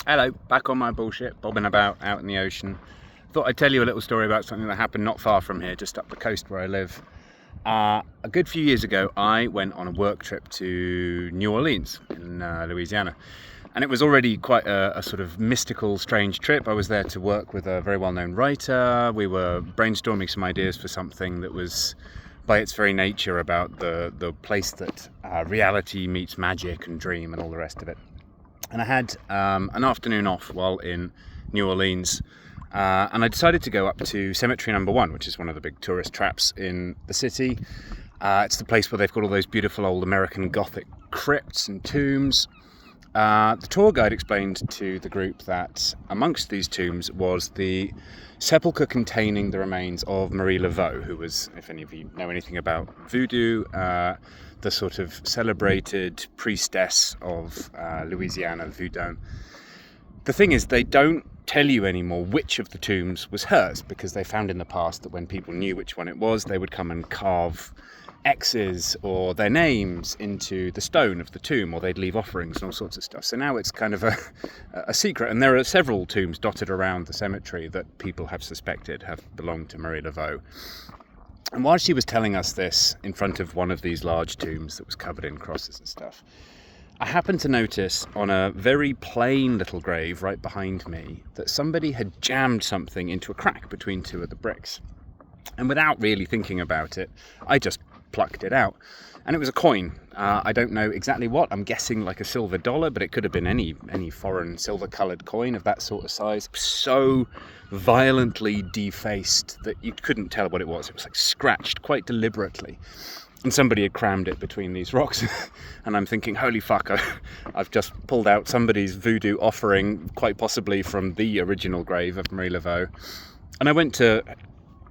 Hello, back on my bullshit, bobbing about out in the ocean. Thought I'd tell you a little story about something that happened not far from here, just up the coast where I live. A good few years ago, I went on a work trip to New Orleans in Louisiana. And it was already quite a sort of mystical, strange trip. I was there to work with a very well-known writer. We were brainstorming some ideas for something that was, by its very nature, about the place that reality meets magic and dream and all the rest of it. And I had an afternoon off while in New Orleans, and I decided to go up to Cemetery Number 1, which is one of the big tourist traps in the city. It's the place where they've got all those beautiful old American Gothic crypts and tombs. The tour guide explained to the group that amongst these tombs was the sepulchre containing the remains of Marie Laveau, who was, if any of you know anything about voodoo, the sort of celebrated priestess of Louisiana voodoo. The thing is, they don't tell you anymore which of the tombs was hers, because they found in the past that when people knew which one it was, they would come and carve X's or their names into the stone of the tomb, or they'd leave offerings and all sorts of stuff. So now it's kind of a secret, and there are several tombs dotted around the cemetery that people have suspected have belonged to Marie Laveau. And while she was telling us this in front of one of these large tombs that was covered in crosses and stuff, I happened to notice on a very plain little grave right behind me that somebody had jammed something into a crack between two of the bricks. And without really thinking about it, I just plucked it out, and it was a coin. I don't know exactly what. I'm guessing like a silver dollar, but it could have been any foreign silver-coloured coin of that sort of size. It was so violently defaced that you couldn't tell what it was. It was like scratched quite deliberately, and somebody had crammed it between these rocks. And I'm thinking, holy fuck, I've just pulled out somebody's voodoo offering, quite possibly from the original grave of Marie Laveau. And I went to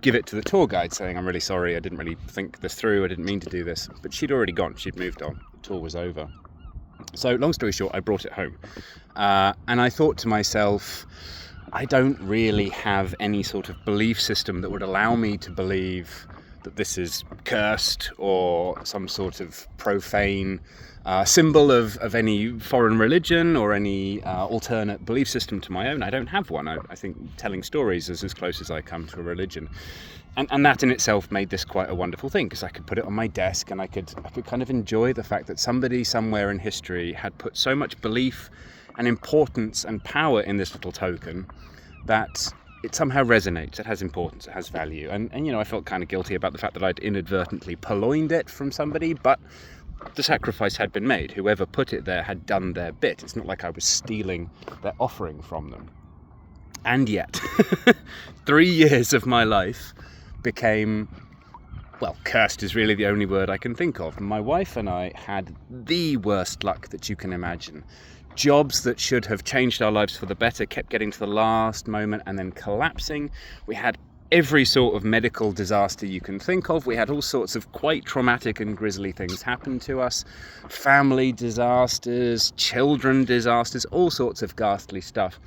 give it to the tour guide, saying, I'm really sorry, I didn't really think this through, I didn't mean to do this. But she'd already gone, she'd moved on, the tour was over. So long story short, I brought it home. And I thought to myself, I don't really have any sort of belief system that would allow me to believe that this is cursed or some sort of profane symbol of any foreign religion or any alternate belief system to my own. I don't have one. I think telling stories is as close as I come to a religion. And that in itself made this quite a wonderful thing, because I could put it on my desk and I could kind of enjoy the fact that somebody somewhere in history had put so much belief and importance and power in this little token that it somehow resonates, it has importance, it has value. And you know, I felt kind of guilty about the fact that I'd inadvertently purloined it from somebody, but the sacrifice had been made. Whoever put it there had done their bit. It's not like I was stealing their offering from them. And yet, 3 years of my life became, well, cursed is really the only word I can think of. My wife and I had the worst luck that you can imagine. Jobs that should have changed our lives for the better kept getting to the last moment and then collapsing. We had every sort of medical disaster you can think of. We had all sorts of quite traumatic and grisly things happen to us. Family disasters, children disasters, all sorts of ghastly stuff.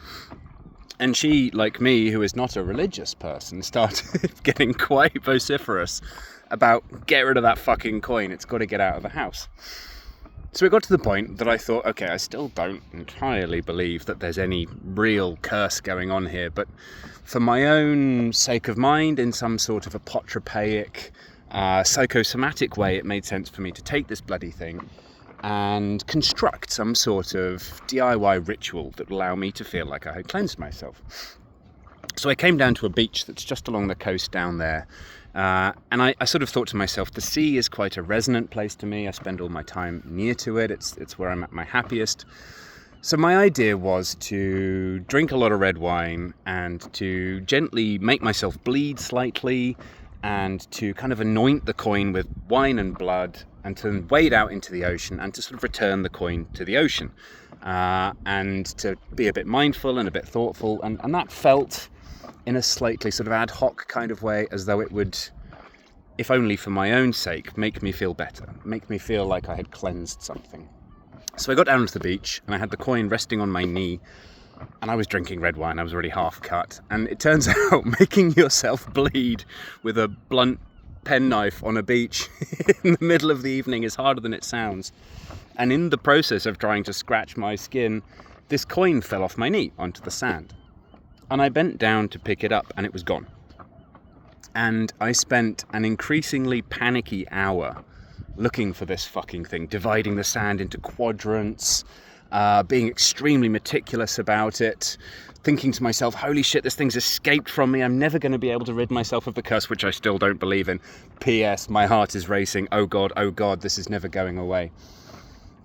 And she, like me, who is not a religious person, started getting quite vociferous about, get rid of that fucking coin, it's got to get out of the house. So it got to the point that I thought, okay, I still don't entirely believe that there's any real curse going on here, but for my own sake of mind, in some sort of apotropaic, psychosomatic way, it made sense for me to take this bloody thing and construct some sort of DIY ritual that would allow me to feel like I had cleansed myself. So I came down to a beach that's just along the coast down there. And I sort of thought to myself, the sea is quite a resonant place to me. I spend all my time near to it. It's where I'm at my happiest. So my idea was to drink a lot of red wine and to gently make myself bleed slightly and to kind of anoint the coin with wine and blood and to wade out into the ocean and to sort of return the coin to the ocean and to be a bit mindful and a bit thoughtful. And that felt, in a slightly sort of ad hoc kind of way, as though it would, if only for my own sake, make me feel better, make me feel like I had cleansed something. So I got down to the beach and I had the coin resting on my knee and I was drinking red wine. I was already half cut, and it turns out making yourself bleed with a blunt penknife on a beach in the middle of the evening is harder than it sounds. And in the process of trying to scratch my skin, this coin fell off my knee onto the sand. And I bent down to pick it up and it was gone. And I spent an increasingly panicky hour looking for this fucking thing, dividing the sand into quadrants, being extremely meticulous about it, thinking to myself, holy shit, this thing's escaped from me. I'm never going to be able to rid myself of the curse, which I still don't believe in. P.S. My heart is racing. Oh God, this is never going away.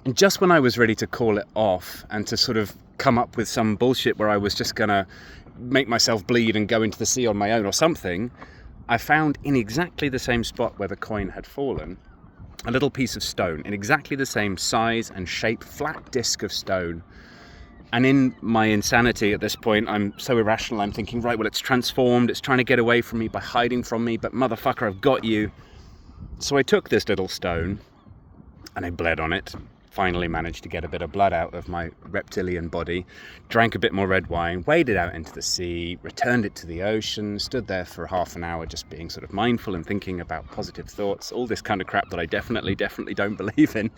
And just when I was ready to call it off and to sort of come up with some bullshit where I was just going to make myself bleed and go into the sea on my own or something, I found in exactly the same spot where the coin had fallen, a little piece of stone in exactly the same size and shape, flat disc of stone. And in my insanity at this point, I'm so irrational, I'm thinking, right, well, it's transformed, it's trying to get away from me by hiding from me, but motherfucker, I've got you. So I took this little stone and I bled on it, finally managed to get a bit of blood out of my reptilian body, drank a bit more red wine, waded out into the sea, returned it to the ocean, stood there for half an hour just being sort of mindful and thinking about positive thoughts, all this kind of crap that I definitely don't believe in,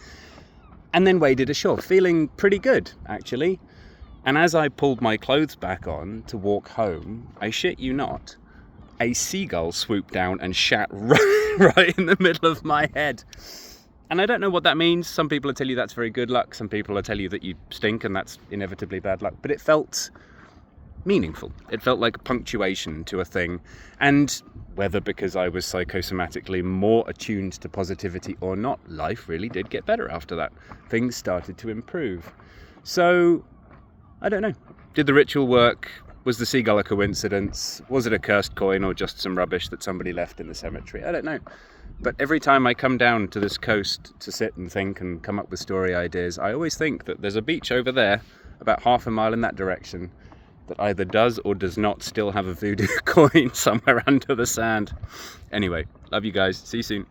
and then waded ashore, feeling pretty good, actually. And as I pulled my clothes back on to walk home, I shit you not, a seagull swooped down and shat right in the middle of my head. And I don't know what that means. Some people will tell you that's very good luck. Some people will tell you that you stink and that's inevitably bad luck. But it felt meaningful. It felt like punctuation to a thing. And whether because I was psychosomatically more attuned to positivity or not, life really did get better after that. Things started to improve. So, I don't know. Did the ritual work? Was the seagull a coincidence? Was it a cursed coin or just some rubbish that somebody left in the cemetery? I don't know. But every time I come down to this coast to sit and think and come up with story ideas, I always think that there's a beach over there, about half a mile in that direction, that either does or does not still have a voodoo coin somewhere under the sand. Anyway, love you guys. See you soon.